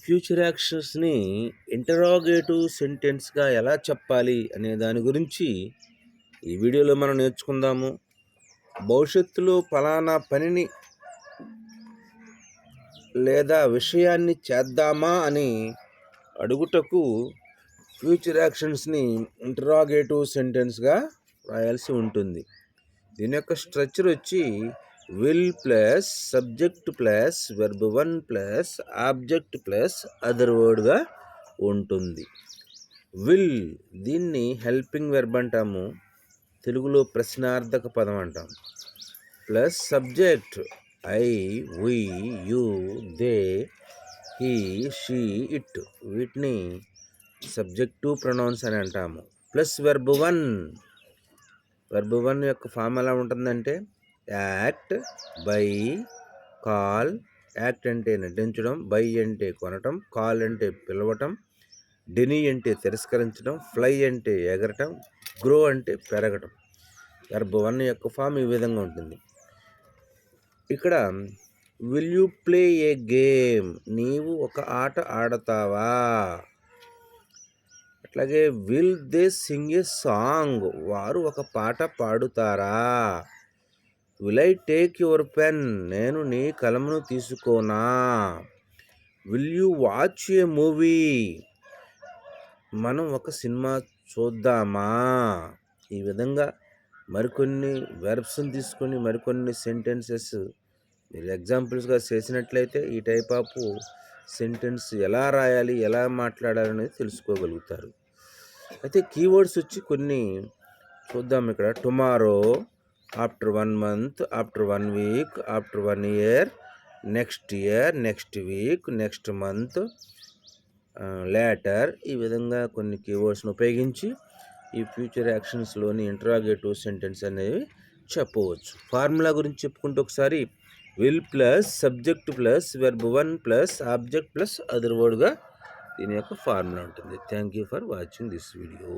Future యాక్షన్స్ని interrogative సెంటెన్స్గా ఎలా చెప్పాలి అనే దాని గురించి ఈ వీడియోలో మనం నేర్చుకుందాము. భవిష్యత్తులో ఫలానా పనిని లేదా విషయాన్ని చేద్దామా అని అడుగుటకు ఫ్యూచర్ యాక్షన్స్ని ఇంటరాగేటివ్ సెంటెన్స్గా రాయాల్సి ఉంటుంది. దీని యొక్క స్ట్రక్చర్ వచ్చి will plus subject plus verb 1 plus object plus other వర్డ్గా ఉంటుంది. విల్ దీన్ని హెల్పింగ్ వెర్బ్ అంటాము, తెలుగులో ప్రశ్నార్థక పదం అంటాం. Plus subject I, we, you, they, he, she, it, వీటిని సబ్జెక్టివ్ ప్రొనౌన్స్ అని అంటాము. ప్లస్ వెర్బ్ 1 యొక్క ఫామ్ ఎలా ఉంటుందంటే యాక్ట్, బై, కాల్. యాక్ట్ అంటే నటించడం, బై అంటే కొనటం, కాల్ అంటే పిలవటం, డెనీ అంటే తిరస్కరించడం, ఫ్లై అంటే ఎగరటం, గ్రో అంటే పెరగటం. వెర్బ్ 1 యొక్క ఫామ్ ఈ విధంగా ఉంటుంది. ఇక్కడ will you play a game, నీవు ఒక ఆట ఆడతావా. అట్లాగే will they sing a song, వారు ఒక పాట పాడుతారా. Will I take your pen, నేను నీ కలమును తీసుకోనా. Will you watch a movie, మనం ఒక సినిమా చూద్దామా. ఈ విధంగా మరికొన్ని వెర్బ్స్ని తీసుకొని మరికొన్ని సెంటెన్సెస్ మీరు ఎగ్జాంపుల్స్గా చేసినట్లయితే ఈ టైప్ ఆఫ్ సెంటెన్స్ ఎలా రాయాలి, ఎలా మాట్లాడాలి అనేది తెలుసుకోగలుగుతారు. అయితే కీవర్డ్స్ వచ్చి కొన్ని చూద్దాం. ఇక్కడ tomorrow, after 1 month, after 1 week, after 1 year, next year, next week, next month, later. ఈ విధంగా కొన్ని కీవర్డ్స్ని ఉపయోగించి ఈ ఫ్యూచర్ యాక్షన్స్లోని ఇంటరాగేటివ్ సెంటెన్స్ అనేవి చెప్పవచ్చు. ఫార్ములా గురించి చెప్పుకుంటే ఒకసారి will plus subject plus verb 1 plus object plus other వర్డ్గా దీని యొక్క ఫార్ములా ఉంటుంది. Thank you for watching this video.